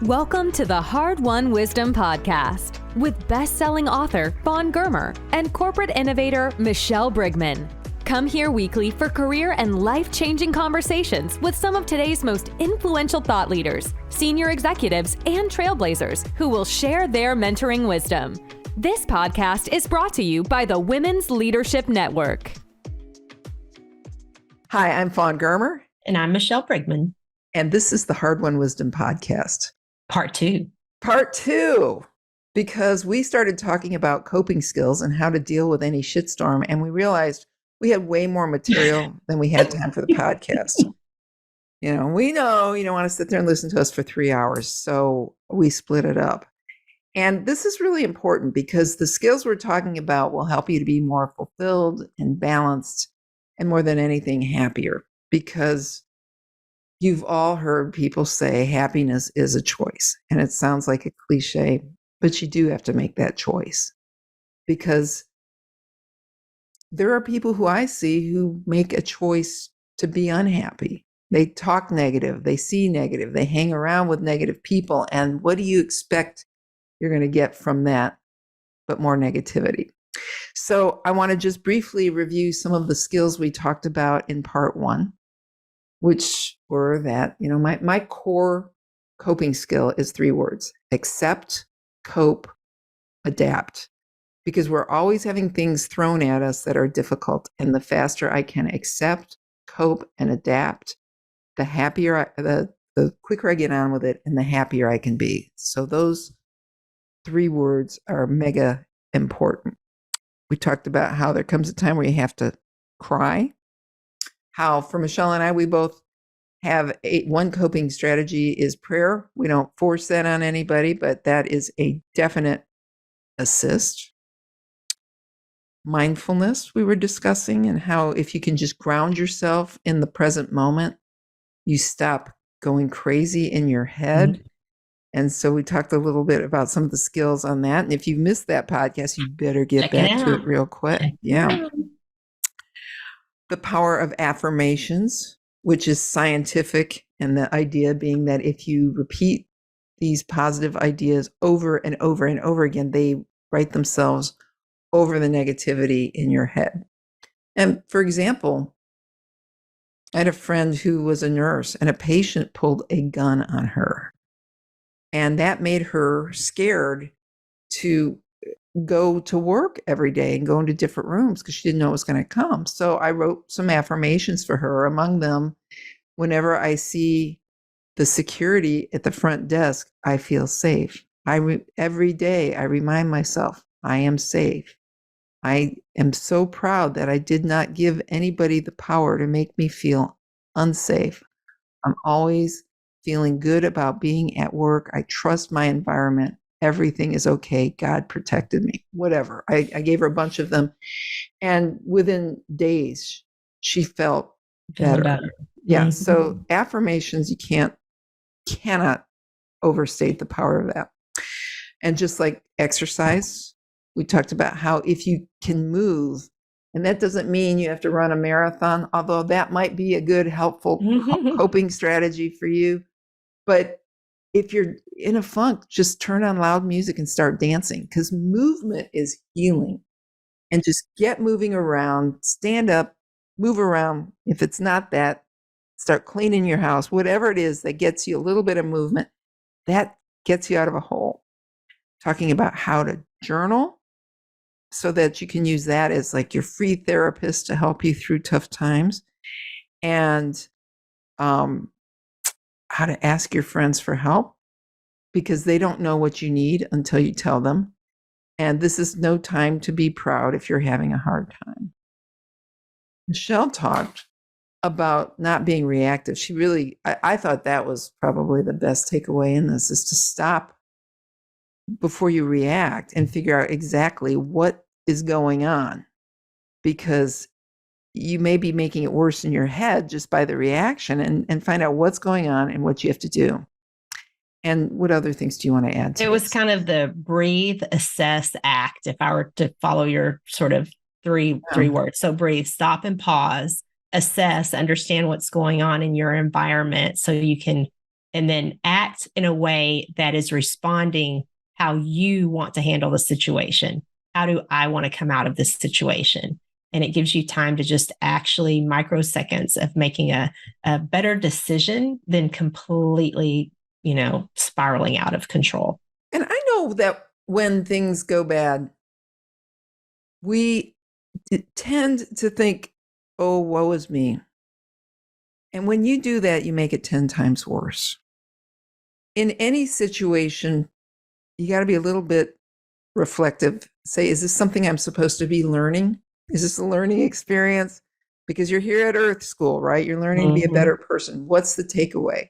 Welcome to the Hard-Won Wisdom Podcast with best-selling author Fawn Germer and corporate innovator Michelle Brigman. Come here weekly for career and life-changing conversations with some of today's most influential thought leaders, senior executives, and trailblazers who will share their mentoring wisdom. This podcast is brought to you by the Women's Leadership Network. Hi, I'm Fawn Germer. And I'm Michelle Brigman. And this is the Hard-Won Wisdom Podcast. Part two, because we started talking about coping skills and how to deal with any shitstorm. And we realized we had way more material than we had time for the podcast. We know you don't want to sit there and listen to us for 3 hours. So we split it up. And this is really important because the skills we're talking about will help you to be more fulfilled and balanced and more than anything happier, because you've all heard people say happiness is a choice, and it sounds like a cliche, but you do have to make that choice, because there are people who I see who make a choice to be unhappy. They talk negative, they see negative, they hang around with negative people, and what do you expect you're going to get from that but more negativity? So I want to just briefly review some of the skills we talked about in part one, which were that, my core coping skill is 3 words: accept, cope, adapt. Because we're always having things thrown at us that are difficult. And the faster I can accept, cope, and adapt, the happier, the quicker I get on with it and the happier I can be. So those 3 words are mega important. We talked about how there comes a time where you have to cry. How for Michelle and I, we both have one coping strategy is prayer. We don't force that on anybody, but that is a definite assist. Mindfulness, we were discussing, and how if you can just ground yourself in the present moment, you stop going crazy in your head. Mm-hmm. And so we talked a little bit about some of the skills on that. And if you missed that podcast, you better get back to it real quick. Yeah. The power of affirmations, which is scientific, and the idea being that if you repeat these positive ideas over and over and over again, they write themselves over the negativity in your head. And for example, I had a friend who was a nurse, and a patient pulled a gun on her. And that made her scared to go to work every day and go into different rooms because she didn't know it was going to come. So I wrote some affirmations for her. Among them, whenever I see the security at the front desk, I feel safe. Every day I remind myself, I am safe. I am so proud that I did not give anybody the power to make me feel unsafe. I'm always feeling good about being at work. I trust my environment. Everything is okay. God protected me. Whatever. I gave her a bunch of them. And within days, she felt better. Yeah. Mm-hmm. So affirmations, you cannot overstate the power of that. And just like exercise, we talked about how if you can move, and that doesn't mean you have to run a marathon, although that might be a good, helpful coping strategy for you. But if you're in a funk, just turn on loud music and start dancing, because movement is healing. And just get moving around, stand up, move around. If it's not that, start cleaning your house, whatever it is that gets you a little bit of movement, that gets you out of a hole. Talking about how to journal so that you can use that as like your free therapist to help you through tough times. And how to ask your friends for help, because they don't know what you need until you tell them. And this is no time to be proud if you're having a hard time. Michelle talked about not being reactive. She really, I thought that was probably the best takeaway in this, is to stop before you react and figure out exactly what is going on, because you may be making it worse in your head just by the reaction, and find out what's going on and what you have to do. And what other things do you want to add to it? Was kind of the breathe, assess, act, if I were to follow your sort of three words. So breathe, stop and pause, assess, understand what's going on in your environment so you can and then act in a way that is responding how you want to handle the situation. How do I want to come out of this situation? And it gives you time to just actually microseconds of making a better decision than completely, spiraling out of control. And I know that when things go bad, we tend to think, oh, woe is me. And when you do that, you make it 10 times worse. In any situation, you got to be a little bit reflective. Say, is this something I'm supposed to be learning? Is this a learning experience? Because you're here at Earth School, right? You're learning to be a better person. What's the takeaway?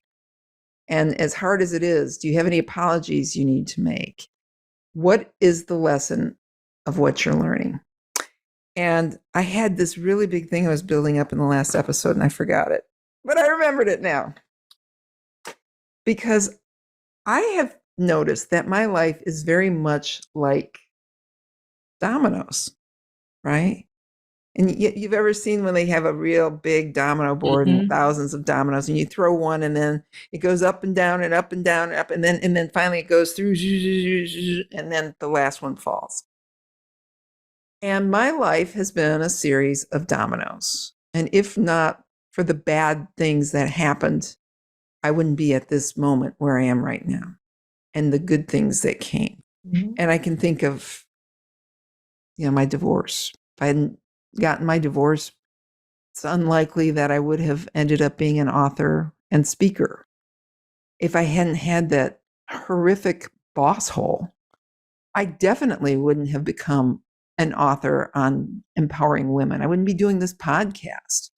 And as hard as it is, do you have any apologies you need to make? What is the lesson of what you're learning? And I had this really big thing I was building up in the last episode, and I forgot it. But I remembered it now. Because I have noticed that my life is very much like dominoes, right? And you've ever seen when they have a real big domino board and thousands of dominoes, and you throw one and then it goes up and down and up and down and up, and then finally it goes through, and then the last one falls. And my life has been a series of dominoes. And if not for the bad things that happened, I wouldn't be at this moment where I am right now, and the good things that came. And I can think of, my divorce. If I hadn't gotten my divorce, it's unlikely that I would have ended up being an author and speaker. If I hadn't had that horrific boss hole, I definitely wouldn't have become an author on empowering women. I wouldn't be doing this podcast.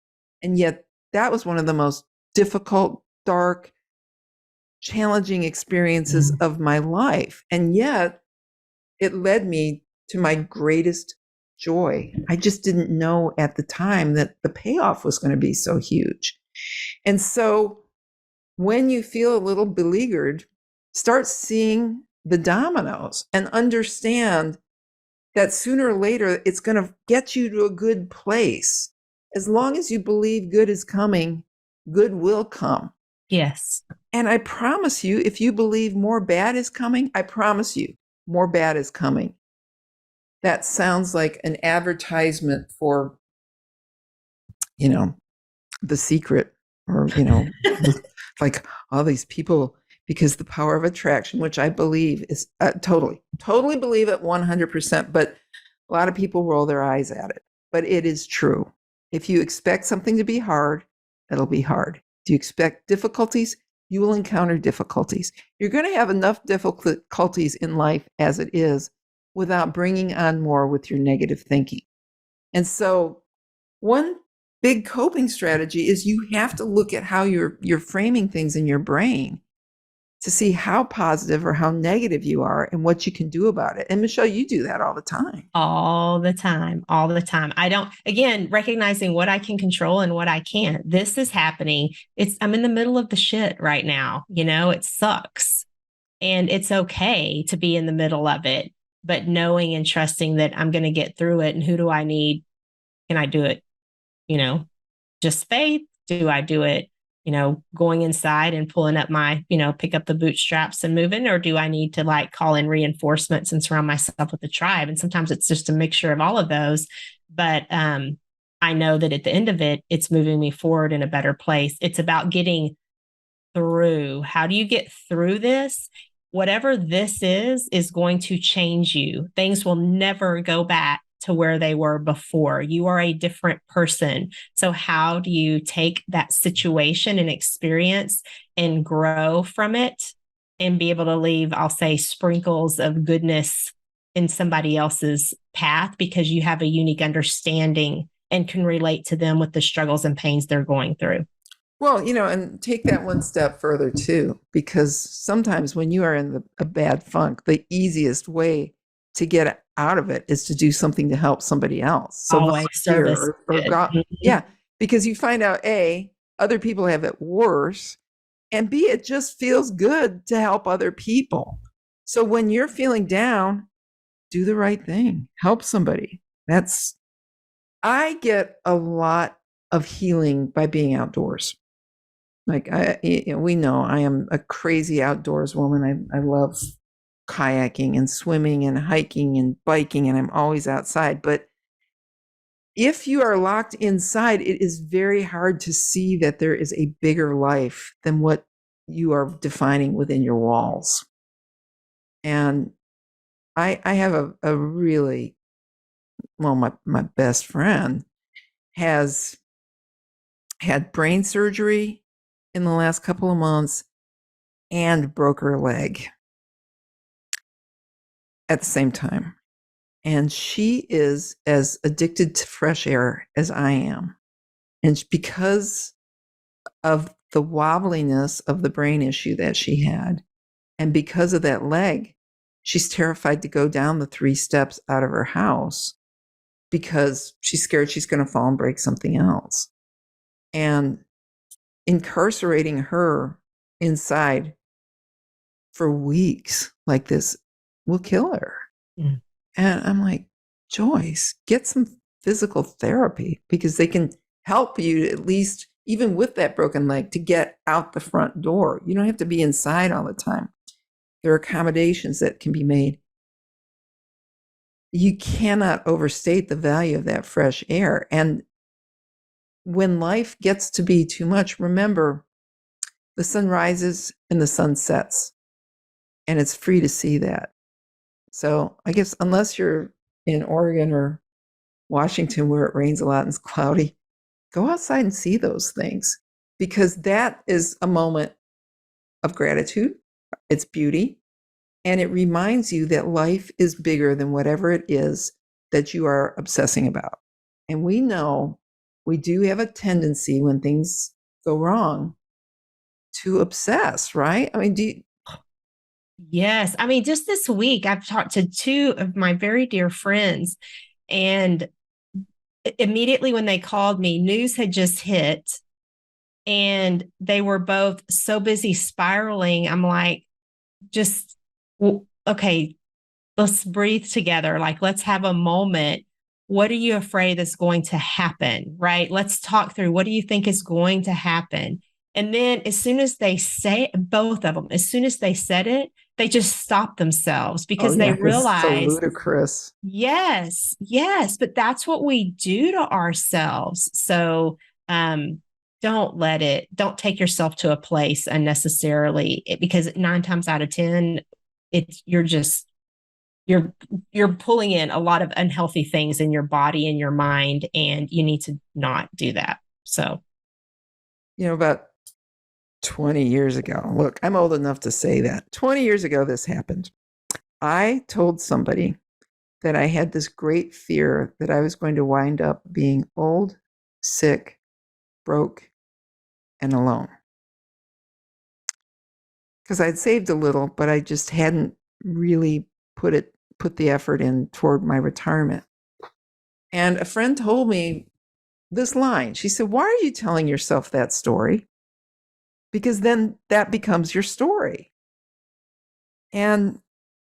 And yet that was one of the most difficult, dark, challenging experiences of my life. And yet it led me to my greatest joy. I just didn't know at the time that the payoff was going to be so huge. And so when you feel a little beleaguered, start seeing the dominoes and understand that sooner or later it's going to get you to a good place. As long as you believe good is coming, good will come. Yes. And I promise you, if you believe more bad is coming, I promise you, more bad is coming. That sounds like an advertisement for, The Secret, or, like all these people, because the power of attraction, which I believe is totally believe it 100%, but a lot of people roll their eyes at it. But it is true. If you expect something to be hard, it'll be hard. Do you expect difficulties? You will encounter difficulties. You're going to have enough difficulties in life as it is without bringing on more with your negative thinking. And so one big coping strategy is you have to look at how you're framing things in your brain to see how positive or how negative you are and what you can do about it. And Michelle, you do that all the time. All the time. I don't, again, recognizing what I can control and what I can't. This is happening. I'm in the middle of the shit right now. It sucks. And it's okay to be in the middle of it, but knowing and trusting that I'm going to get through it. And who do I need? Can I do it? Just faith? Do I do it? Going inside and pulling up my, pick up the bootstraps and moving, or do I need to call in reinforcements and surround myself with the tribe? And sometimes it's just a mixture of all of those. But I know that at the end of it, it's moving me forward in a better place. It's about getting through. How do you get through this? Whatever this is going to change you. Things will never go back to where they were before. You are a different person. So how do you take that situation and experience and grow from it and be able to leave, I'll say, sprinkles of goodness in somebody else's path because you have a unique understanding and can relate to them with the struggles and pains they're going through. Well, and take that one step further too, because sometimes when you are in a bad funk, the easiest way to get out of it is to do something to help somebody else. So always service. Yeah, because you find out A, other people have it worse, and B, it just feels good to help other people. So when you're feeling down, do the right thing, help somebody. I get a lot of healing by being outdoors. Like we know I am a crazy outdoors woman. I love kayaking and swimming and hiking and biking, and I'm always outside. But if you are locked inside, it is very hard to see that there is a bigger life than what you are defining within your walls. And I have a really, well, my best friend has had brain surgery in the last couple of months and broke her leg at the same time. And she is as addicted to fresh air as I am. And because of the wobbliness of the brain issue that she had, and because of that leg, she's terrified to go down the 3 steps out of her house because she's scared she's going to fall and break something else. And incarcerating her inside for weeks like this will kill her. Mm. And I'm like, Joyce, get some physical therapy, because they can help you at least, even with that broken leg, to get out the front door. You don't have to be inside all the time. There are accommodations that can be made. You cannot overstate the value of that fresh air. And when life gets to be too much, remember, the sun rises and the sun sets, and it's free to see that. So I guess unless you're in Oregon or Washington where it rains a lot and it's cloudy, go outside and see those things, because that is a moment of gratitude. It's beauty. And it reminds you that life is bigger than whatever it is that you are obsessing about. And we know we do have a tendency when things go wrong to obsess, right? I mean, Yes. I mean, just this week, I've talked to 2 of my very dear friends, and immediately when they called me, news had just hit, and they were both so busy spiraling. I'm like, just, okay, let's breathe together. Like, let's have a moment. What are you afraid is going to happen? Right? Let's talk through, what do you think is going to happen? And then as soon as they say, both of them, as soon as they said it, they just stopped themselves, because they realized, so ludicrous. Yes, but that's what we do to ourselves. So don't take yourself to a place unnecessarily, because 9 times out of 10, you're pulling in a lot of unhealthy things in your body and your mind, and you need to not do that. So, about 20 years ago, look, I'm old enough to say that 20 years ago, this happened. I told somebody that I had this great fear that I was going to wind up being old, sick, broke, and alone. Because I'd saved a little, but I just hadn't really put the effort in toward my retirement. And a friend told me this line. She said, "Why are you telling yourself that story? Because then that becomes your story." And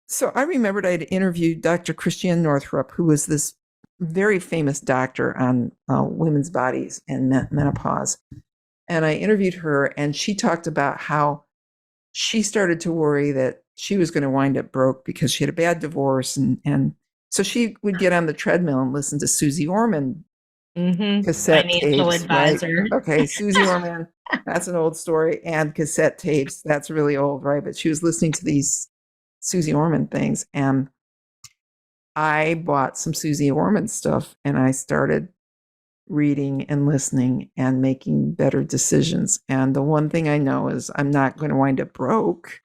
so I remembered I'd interviewed Dr. Christiane Northrup, who was this very famous doctor on women's bodies and menopause. And I interviewed her, and she talked about how she started to worry that she was going to wind up broke because she had a bad divorce. And so she would get on the treadmill and listen to Susie Orman cassette financial tapes. advisor. Right? Okay, Susie Orman, that's an old story. And cassette tapes, that's really old, right? But she was listening to these Susie Orman things. And I bought some Susie Orman stuff, and I started reading and listening and making better decisions. And the one thing I know is I'm not going to wind up broke.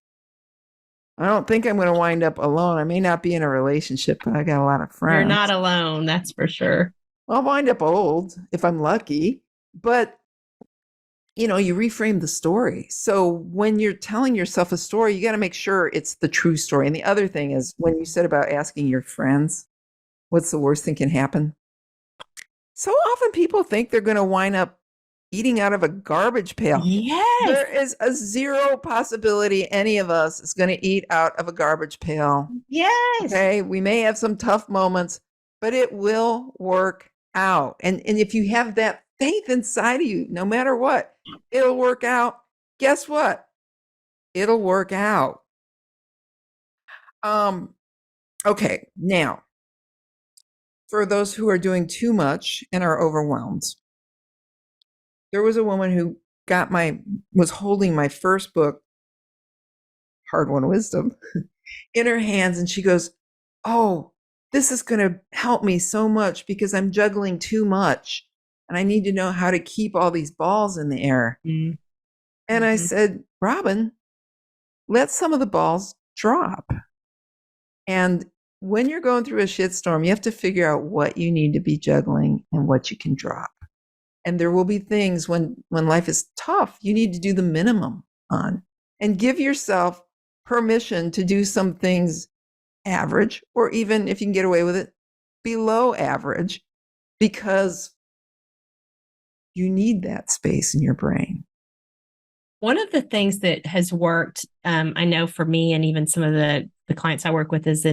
I don't think I'm going to wind up alone. I may not be in a relationship, but I got a lot of friends. You're not alone, that's for sure. I'll wind up old if I'm lucky, but you reframe the story. So when you're telling yourself a story, you got to make sure it's the true story. And the other thing is, when you said about asking your friends, what's the worst thing can happen? So often people think they're going to wind up eating out of a garbage pail. Yes. There is a 0 possibility any of us is going to eat out of a garbage pail. Yes. Okay. We may have some tough moments, but it will work out. And if you have that faith inside of you, no matter what, it'll work out. guess what? It'll work out. Okay, now, for those who are doing too much and are overwhelmed, there was a woman who was holding my first book, Hard Won Wisdom, in her hands, and she goes, "Oh, this is going to help me so much because I'm juggling too much and I need to know how to keep all these balls in the air." Mm-hmm. And I said, "Robin, let some of the balls drop. And when you're going through a shitstorm, you have to figure out what you need to be juggling and what you can drop. And there will be things when life is tough, you need to do the minimum on, and give yourself permission to do some things average, or even if you can get away with it, below average, because you need that space in your brain." One of the things that has worked, I know for me and even some of the clients I work with, is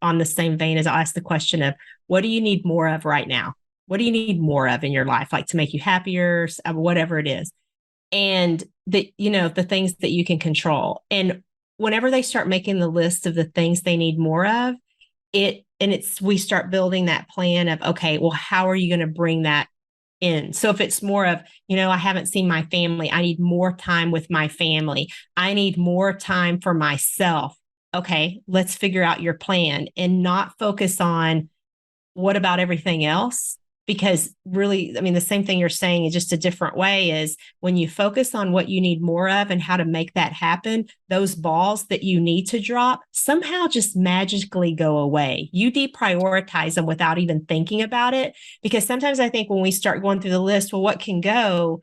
on the same vein as I ask the question of, what do you need more of right now? What do you need more of in your life, like to make you happier, whatever it is? And the things that you can control. And whenever they start making the list of the things they need more of, we start building that plan of, okay, well, how are you going to bring that in? So if it's more of, I haven't seen my family, I need more time with my family, I need more time for myself. Okay, let's figure out your plan and not focus on what about everything else. Because really, I mean, the same thing you're saying in just a different way is when you focus on what you need more of and how to make that happen, those balls that you need to drop somehow just magically go away. You deprioritize them without even thinking about it. Because sometimes I think when we start going through the list, well, what can go?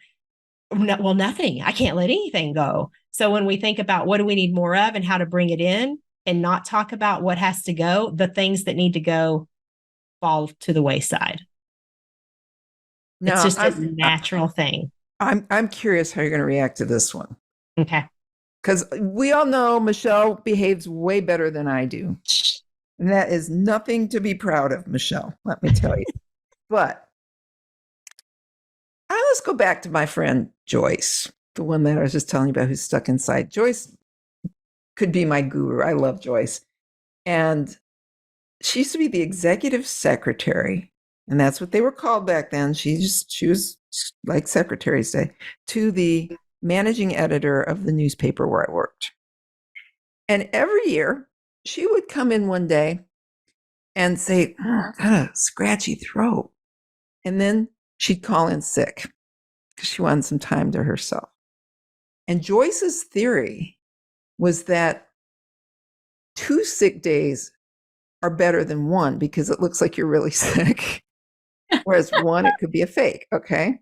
Well, nothing. I can't let anything go. So when we think about what do we need more of and how to bring it in, and not talk about what has to go, the things that need to go fall to the wayside. Now, it's just a natural thing. I'm curious how you're going to react to this one. Okay. Because we all know Michelle behaves way better than I do. And that is nothing to be proud of, Michelle, let me tell you. But let's go back to my friend Joyce, the one that I was just telling you about who's stuck inside. Joyce could be my guru. I love Joyce. And she used to be the executive secretary. And that's what they were called back then. She was like Secretary's Day, to the managing editor of the newspaper where I worked. And every year she would come in one day and say, "I got a scratchy throat." And then she'd call in sick because she wanted some time to herself. And Joyce's theory was that 2 sick days are better than 1 because it looks like you're really sick. Whereas 1, it could be a fake. Okay.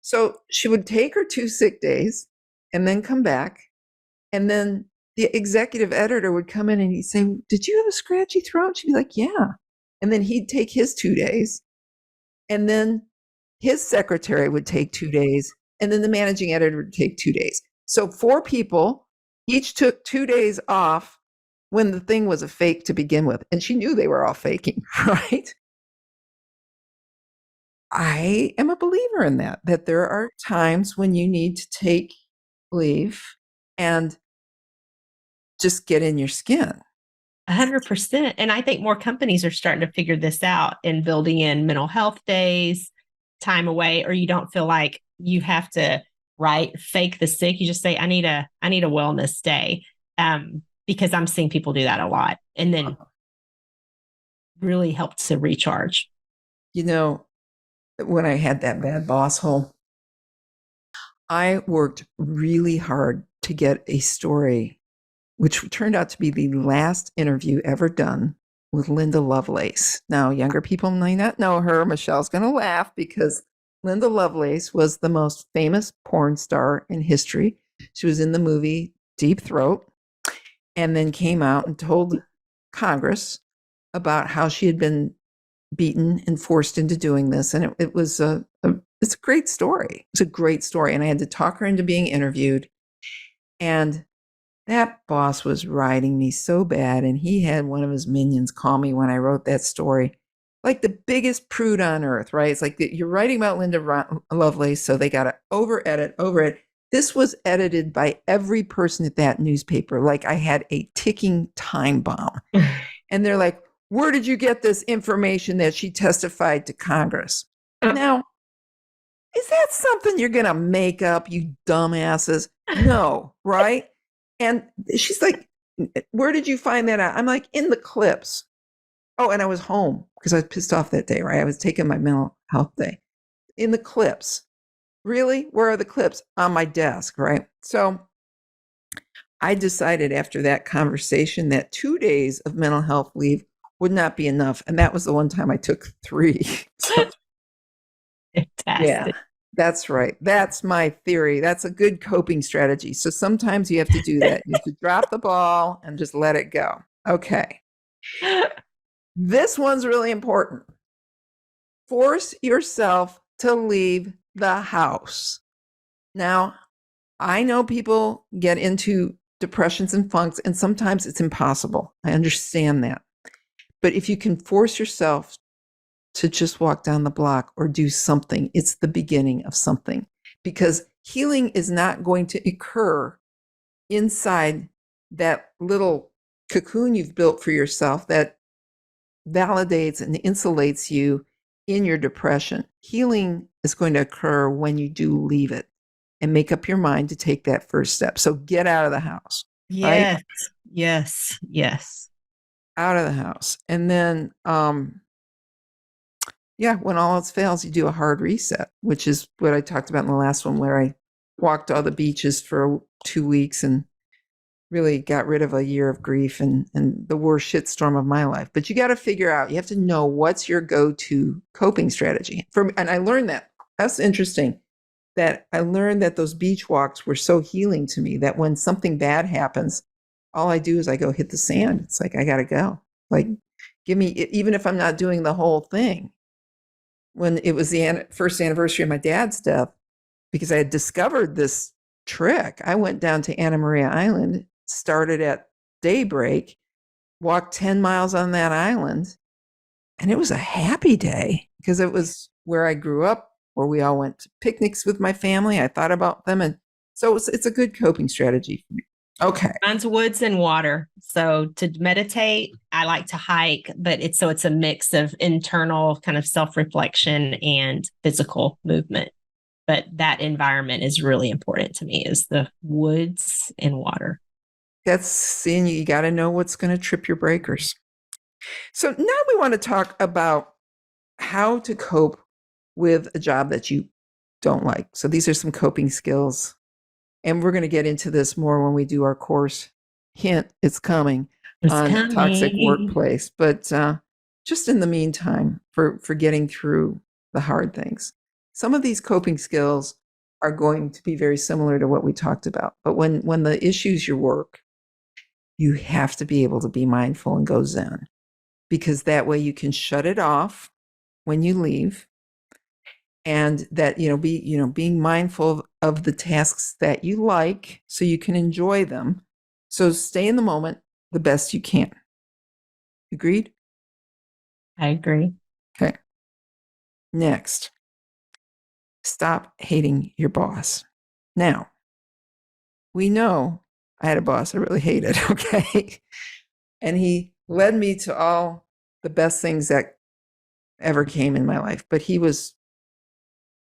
So she would take her 2 sick days and then come back. And then the executive editor would come in and he'd say, "Did you have a scratchy throat?" She'd be like, "Yeah." And then he'd take his 2 days. And then his secretary would take 2 days. And then the managing editor would take 2 days. So 4 people each took 2 days off when the thing was a fake to begin with. And she knew they were all faking, right? I am a believer in that there are times when you need to take leave and just get in your skin. 100%. And I think more companies are starting to figure this out and building in mental health days, time away, or you don't feel like you have to fake the sick. You just say, I need a wellness day. Because I'm seeing people do that a lot, and then really help to recharge. When I had that bad boss hole, I worked really hard to get a story, which turned out to be the last interview ever done, with Linda Lovelace. Now, younger people may not know her. Michelle's going to laugh because Linda Lovelace was the most famous porn star in history. She was in the movie Deep Throat, and then came out and told Congress about how she had been beaten and forced into doing this. And it's a great story. It's a great story. And I had to talk her into being interviewed. And that boss was riding me so bad. And he had one of his minions call me when I wrote that story, like the biggest prude on earth, right? It's like you're writing about Linda Lovelace, so they got to over edit. This was edited by every person at that newspaper. Like I had a ticking time bomb. And they're like, where did you get this information that she testified to Congress? Now, is that something you're going to make up, you dumbasses? No, right? And she's like, where did you find that out? I'm like, in the clips. Oh, and I was home because I was pissed off that day, right? I was taking my mental health day. In the clips. Really? Where are the clips? On my desk, right? So I decided after that conversation that 2 days of mental health leave would not be enough. And that was the one time I took 3. So, yeah, that's right. That's my theory. That's a good coping strategy. So sometimes you have to do that. You have to drop the ball and just let it go. Okay. This one's really important. Force yourself to leave the house. Now, I know people get into depressions and funks, and sometimes it's impossible. I understand that. But if you can force yourself to just walk down the block or do something, it's the beginning of something. Because healing is not going to occur inside that little cocoon you've built for yourself that validates and insulates you in your depression. Healing is going to occur when you do leave it and make up your mind to take that first step. So get out of the house. Yes. Right? Yes. Out of the house. And then, when all else fails, you do a hard reset, which is what I talked about in the last one, where I walked all the beaches for 2 weeks and really got rid of a year of grief and the worst shitstorm of my life. But you got to figure out, you have to know what's your go-to coping strategy. And I learned that. That's interesting. That I learned that those beach walks were so healing to me that when something bad happens, all I do is I go hit the sand. It's like, I got to go. Like, give me, even if I'm not doing the whole thing. When it was the first anniversary of my dad's death, because I had discovered this trick, I went down to Anna Maria Island, started at daybreak, walked 10 miles on that island. And it was a happy day because it was where I grew up, where we all went to picnics with my family. I thought about them. And so it's a good coping strategy for me. Okay. Mine's woods and water. So to meditate, I like to hike, but it's a mix of internal kind of self-reflection and physical movement. But that environment is really important to me, is the woods and water. That's seeing you got to know what's going to trip your breakers. So now we want to talk about how to cope with a job that you don't like. So these are some coping skills. And we're going to get into this more when we do our course. Hint, it's coming on toxic workplace. But just in the meantime, for getting through the hard things, some of these coping skills are going to be very similar to what we talked about. But when the issue's your work, you have to be able to be mindful and go zen, because that way you can shut it off when you leave. And that, being mindful of the tasks that you like so you can enjoy them. So stay in the moment the best you can. Agreed? I agree. Okay. Next, stop hating your boss. Now, we know I had a boss I really hated, okay? And he led me to all the best things that ever came in my life. But he was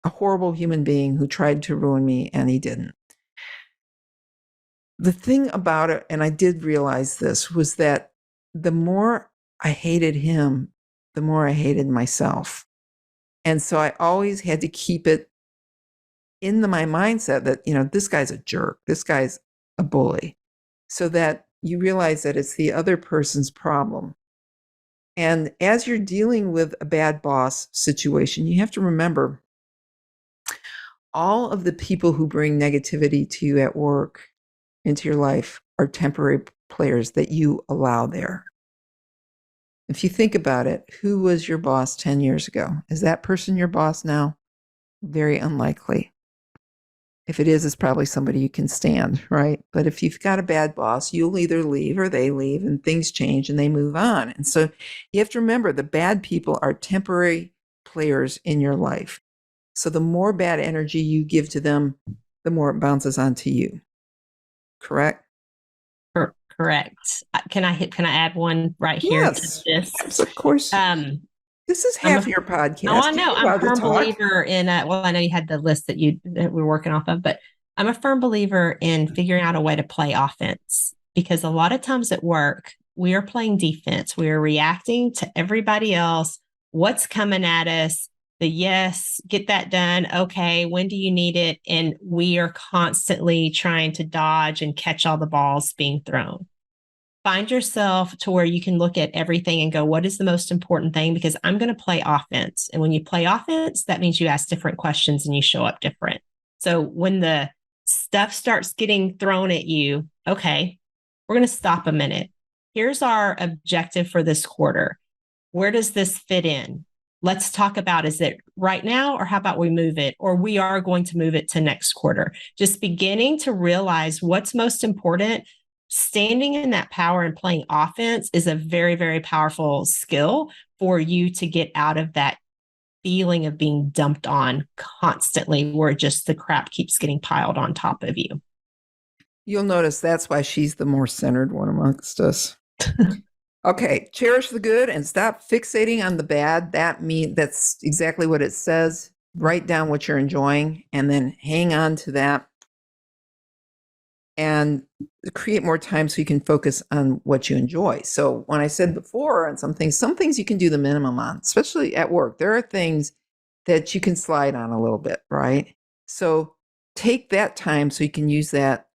a horrible human being who tried to ruin me, and he didn't. The thing about it, and I did realize this, was that the more I hated him, the more I hated myself. And so I always had to keep it in my mindset that, this guy's a jerk, this guy's a bully, so that you realize that it's the other person's problem. And as you're dealing with a bad boss situation, you have to remember all of the people who bring negativity to you at work, into your life, are temporary players that you allow there. If you think about it, who was your boss 10 years ago? Is that person your boss now? Very unlikely. If it is, it's probably somebody you can stand, right? But if you've got a bad boss, you'll either leave or they leave, and things change and they move on. And so you have to remember, the bad people are temporary players in your life. So the more bad energy you give to them, the more it bounces onto you. Correct? Correct. Can I add one right here to Yes. this? Yes, of course. This is half your podcast. Oh, I know. You're I'm a allowed to firm talk. believer in, well, I know you had the list that we're working off of, but I'm a firm believer in figuring out a way to play offense, because a lot of times at work, we are playing defense. We are reacting to everybody else, what's coming at us, the yes, get that done. Okay, when do you need it? And we are constantly trying to dodge and catch all the balls being thrown. Find yourself to where you can look at everything and go, what is the most important thing? Because I'm going to play offense. And when you play offense, that means you ask different questions and you show up different. So when the stuff starts getting thrown at you, okay, we're going to stop a minute. Here's our objective for this quarter. Where does this fit in? Let's talk about, is it right now, or how about we move it, or we are going to move it to next quarter? Just beginning to realize what's most important. Standing in that power and playing offense is a very, very powerful skill for you to get out of that feeling of being dumped on constantly, where just the crap keeps getting piled on top of you. You'll notice that's why she's the more centered one amongst us. Okay, cherish the good and stop fixating on the bad. That's exactly what it says. Write down what you're enjoying and then hang on to that. And create more time so you can focus on what you enjoy. So when I said before on some things you can do the minimum on, especially at work. There are things that you can slide on a little bit, right? So take that time so you can use that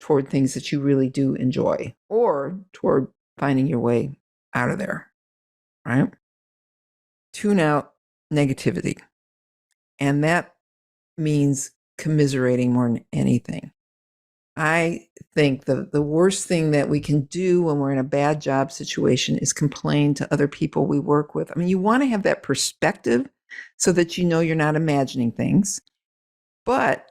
toward things that you really do enjoy, or toward finding your way out of there, right? Tune out negativity. And that means commiserating more than anything. I think the worst thing that we can do when we're in a bad job situation is complain to other people we work with. I mean, you want to have that perspective so that you know you're not imagining things. But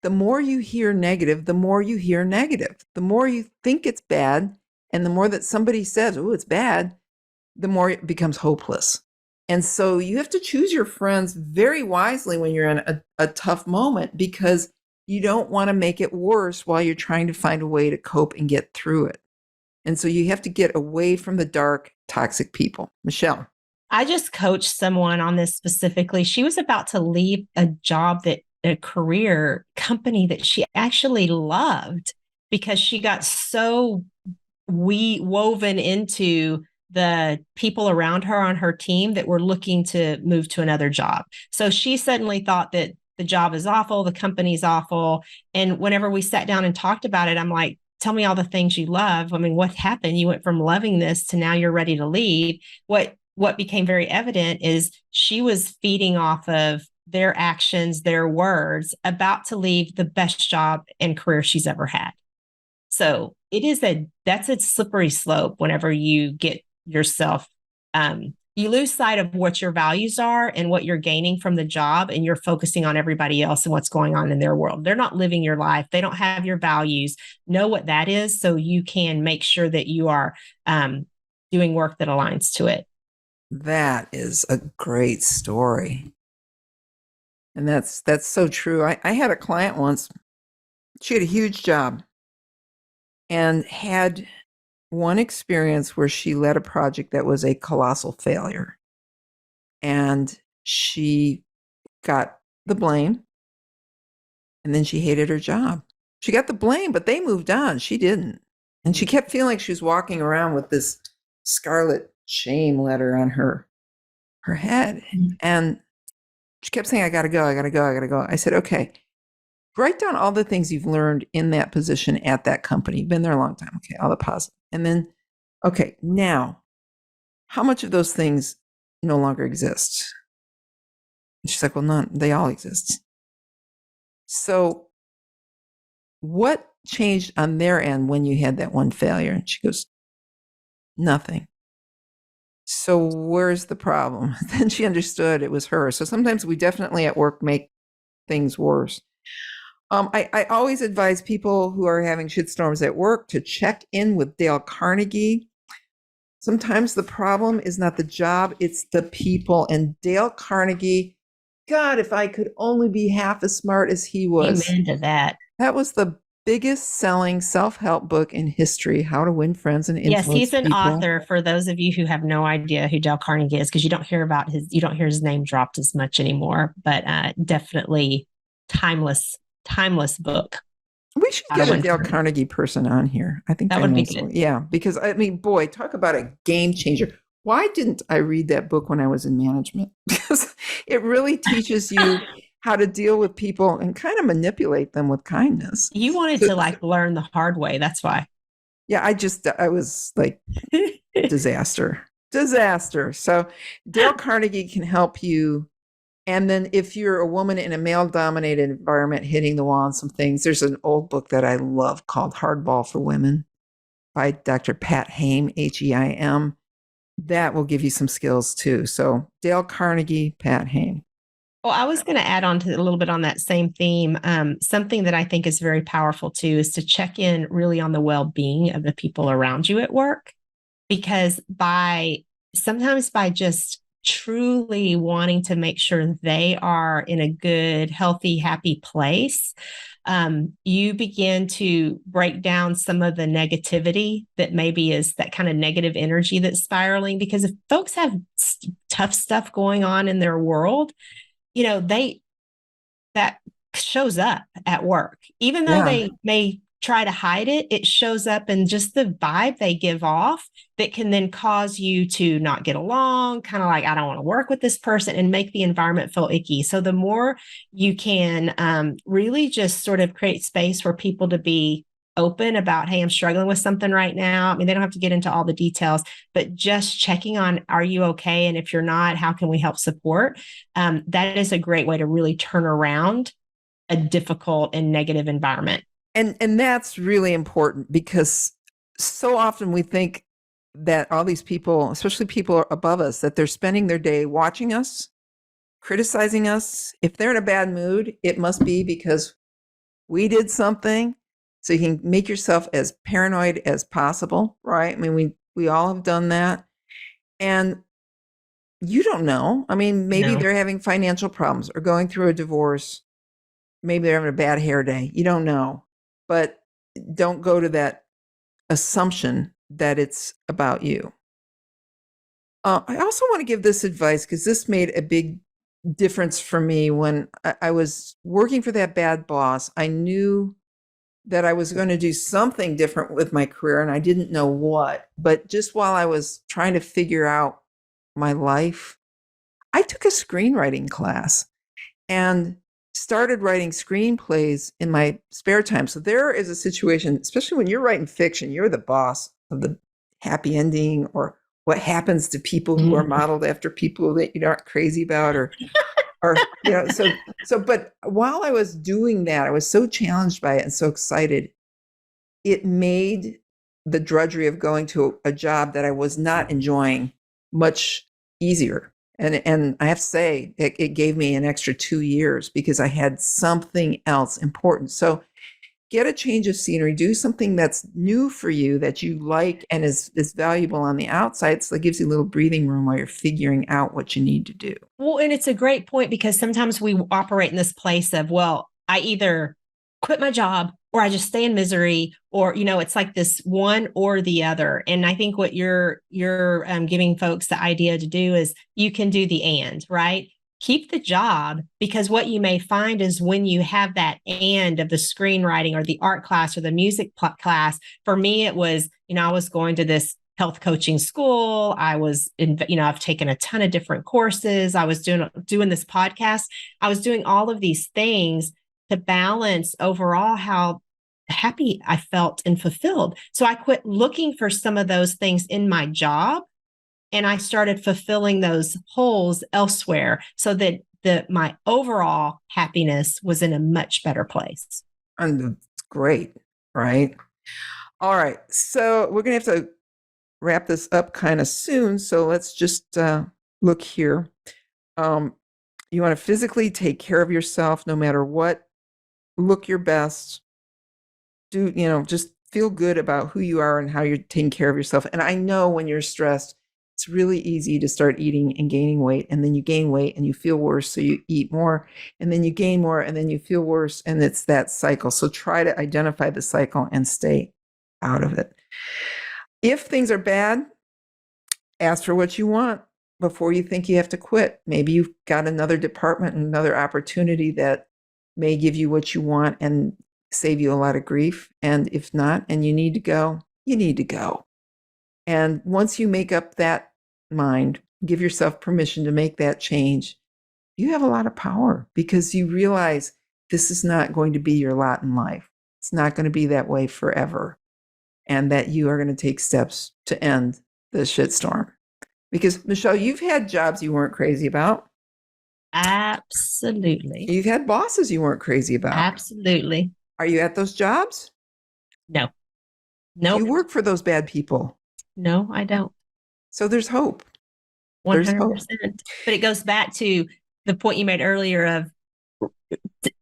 the more you hear negative, the more you hear negative. The more you think it's bad, and the more that somebody says, oh, it's bad, the more it becomes hopeless. And so you have to choose your friends very wisely when you're in a tough moment, because you don't want to make it worse while you're trying to find a way to cope and get through it. And so you have to get away from the dark, toxic people. Michelle. I just coached someone on this specifically. She was about to leave a career company that she actually loved, because she got so woven into the people around her on her team that were looking to move to another job. So she suddenly thought that the job is awful, the company's awful. And whenever we sat down and talked about it, I'm like, tell me all the things you love. I mean, what happened? You went from loving this to now you're ready to leave. What became very evident is she was feeding off of their actions, their words, about to leave the best job and career she's ever had. So that's a slippery slope whenever you get yourself, you lose sight of what your values are and what you're gaining from the job, and you're focusing on everybody else and what's going on in their world. They're not living your life. They don't have your values. Know what that is so you can make sure that you are doing work that aligns to it. That is a great story. And that's so true. I had a client once. She had a huge job and had one experience where she led a project that was a colossal failure. And she got the blame. And then she hated her job. She got the blame, but they moved on. She didn't. And she kept feeling like she was walking around with this scarlet shame letter on her head. And she kept saying, I got to go. I said, okay, write down all the things you've learned in that position at that company. You've been there a long time. Okay, all the positive. And then, okay, now, how much of those things no longer exist? And she's like, well, none. They all exist. So what changed on their end when you had that one failure? And she goes, nothing. So where's the problem? Then she understood it was her. So sometimes we definitely at work make things worse. I always advise people who are having shitstorms at work to check in with Dale Carnegie. Sometimes the problem is not the job, it's the people. And Dale Carnegie God, if I could only be half as smart as he was. Amen to that. That was the biggest selling self-help book in history, How to Win Friends and Yes, Influence he's an People. author, for those of you who have no idea who Dale Carnegie is, because you don't hear his name dropped as much anymore, but definitely timeless book. We should get a Dale Carnegie person on here. I think that would be good. Yeah, because I mean, boy, talk about a game changer. Why didn't I read that book when I was in management? Because it really teches you how to deal with people and kind of manipulate them with kindness. You wanted to like learn the hard way. That's why. Yeah, I was like disaster. So Dale Carnegie can help you. And then if you're a woman in a male-dominated environment hitting the wall on some things, there's an old book that I love called Hardball for Women by Dr. Pat Haim, Heim. That will give you some skills too. So Dale Carnegie, Pat Haim. Well, I was going to add on to a little bit on that same theme. Something that I think is very powerful too is to check in really on the well-being of the people around you at work, because sometimes by just truly wanting to make sure they are in a good, healthy, happy place, you begin to break down some of the negativity that maybe is that kind of negative energy that's spiraling. Because if folks have tough stuff going on in their world, that shows up at work, even though they may try to hide it. It shows up in just the vibe they give off that can then cause you to not get along, kind of like, I don't want to work with this person, and make the environment feel icky. So the more you can really just sort of create space for people to be open about, hey, I'm struggling with something right now. I mean, they don't have to get into all the details, but just checking on, are you okay? And if you're not, how can we help support? That is a great way to really turn around a difficult and negative environment. And that's really important, because so often we think that all these people, especially people above us, that they're spending their day watching us, criticizing us. If they're in a bad mood, it must be because we did something. So you can make yourself as paranoid as possible, right? I mean, we all have done that. And you don't know. I mean, maybe they're having financial problems or going through a divorce. Maybe they're having a bad hair day. You don't know. But don't go to that assumption that it's about you. I also want to give this advice, because this made a big difference for me when I was working for that bad boss. I knew that I was going to do something different with my career, and I didn't know what. But just while I was trying to figure out my life, I took a screenwriting class and started writing screenplays in my spare time. So there is a situation, especially when you're writing fiction, you're the boss of the happy ending, or what happens to people who are modeled after people that you aren't crazy about, or but while I was doing that, I was so challenged by it and so excited. It made the drudgery of going to a job that I was not enjoying much easier. And I have to say, it gave me an extra 2 years because I had something else important. So get a change of scenery, do something that's new for you, that you like and is valuable on the outside. So it gives you a little breathing room while you're figuring out what you need to do. Well, and it's a great point, because sometimes we operate in this place of, well, I either quit my job or I just stay in misery, or, it's like this one or the other. And I think what you're giving folks the idea to do is you can do the and, right? Keep the job, because what you may find is when you have that and of the screenwriting or the art class or the music class, for me, it was, I was going to this health coaching school. I was I've taken a ton of different courses. I was doing this podcast. I was doing all of these things to balance overall how happy I felt and fulfilled. So I quit looking for some of those things in my job, and I started fulfilling those holes elsewhere, so that my overall happiness was in a much better place. And it's great, right? All right. So we're going to have to wrap this up kind of soon. So let's just look here. You want to physically take care of yourself no matter what. Look your best. Just feel good about who you are and how you're taking care of yourself. And I know when you're stressed, it's really easy to start eating and gaining weight, and then you gain weight and you feel worse, so you eat more, and then you gain more, and then you feel worse, and it's that cycle. So try to identify the cycle and stay out of it. If things are bad, ask for what you want before you think you have to quit. Maybe you've got another department and another opportunity that may give you what you want and save you a lot of grief. And if not, and you need to go, you need to go. And once you make up that mind, give yourself permission to make that change, you have a lot of power, because you realize this is not going to be your lot in life. It's not going to be that way forever. And that you are going to take steps to end the shitstorm. Because, Michelle, you've had jobs you weren't crazy about. Absolutely. You've had bosses you weren't crazy about. Absolutely. Are you at those jobs? No. No. You work for those bad people. No, I don't. So there's hope. 100%. There's hope. But it goes back to the point you made earlier of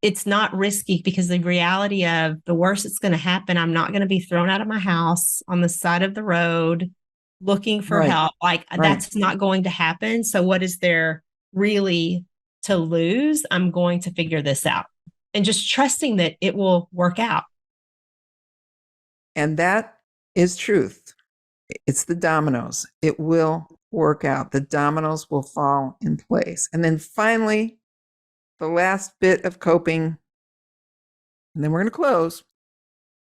it's not risky, because the reality of the worst that's going to happen, I'm not going to be thrown out of my house on the side of the road looking for help. Like that's not going to happen. So what is there really to lose? I'm going to figure this out, and just trusting that it will work out. And that is truth. It's the dominoes. It will work out. The dominoes will fall in place. And then finally, the last bit of coping, and then we're going to close,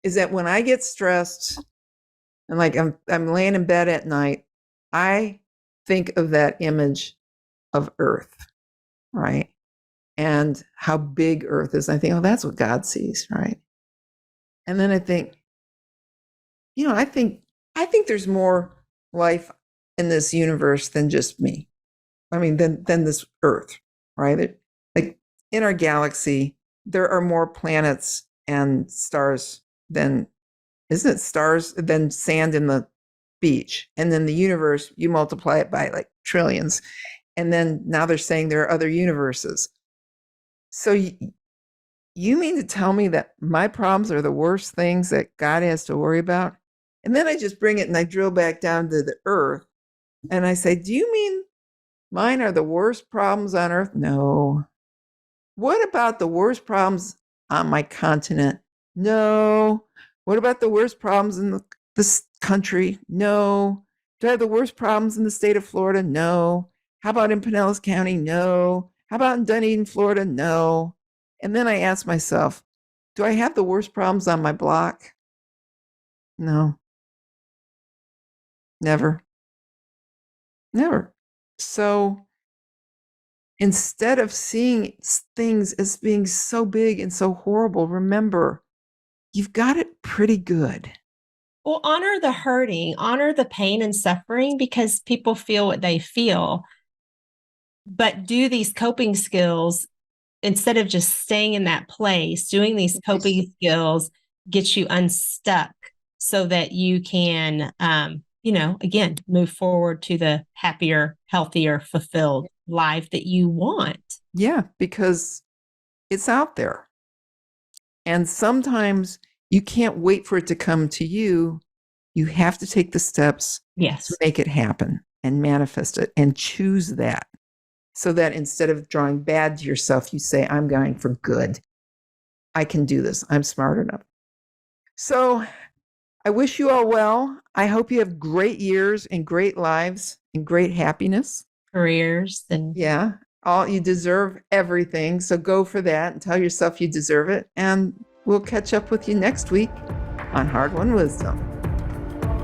is that when I get stressed and like I'm laying in bed at night, I think of that image of Earth, right? And how big Earth is. I think, oh, that's what God sees, right? And then I think, I think there's more life in this universe than just me. I mean, than this Earth, right? Like in our galaxy, there are more planets and stars than, isn't it stars, than sand in the beach. And then the universe, you multiply it by like trillions. And then now they're saying there are other universes. So you mean to tell me that my problems are the worst things that God has to worry about? And then I just bring it and I drill back down to the Earth. And I say, do you mean mine are the worst problems on Earth? No. What about the worst problems on my continent? No. What about the worst problems in this country? No. Do I have the worst problems in the state of Florida? No. How about in Pinellas County? No. How about in Dunedin, Florida? No. And then I ask myself, do I have the worst problems on my block? No. Never. Never. So instead of seeing things as being so big and so horrible, remember, you've got it pretty good. Well, honor the hurting, honor the pain and suffering, because people feel what they feel. But do these coping skills, instead of just staying in that place, doing these coping skills get you unstuck so that you can, again, move forward to the happier, healthier, fulfilled life that you want. Yeah, because it's out there. And sometimes you can't wait for it to come to you. You have to take the steps to make it happen and manifest it and choose that. So that instead of drawing bad to yourself, you say, I'm going for good. I can do this. I'm smart enough. So I wish you all well. I hope you have great years and great lives and great happiness. Careers. You deserve everything. So go for that and tell yourself you deserve it. And we'll catch up with you next week on Hard-Won Wisdom.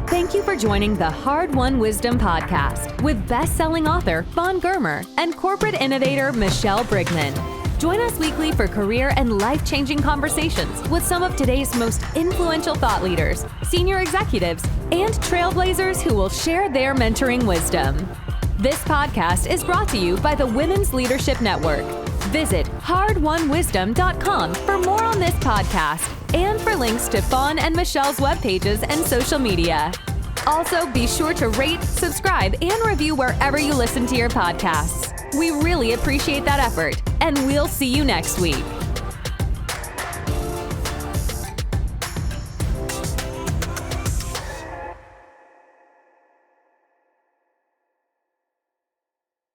Thank you for joining the Hard-Won Wisdom podcast with best-selling author Fawn Germer and corporate innovator Michelle Brigman. Join us weekly for career and life-changing conversations with some of today's most influential thought leaders, senior executives, and trailblazers who will share their mentoring wisdom. This podcast is brought to you by the Women's Leadership Network. Visit hardwonwisdom.com for more on this podcast and for links to Fawn and Michelle's web pages and social media. Also, be sure to rate, subscribe, and review wherever you listen to your podcasts. We really appreciate that effort, and we'll see you next week.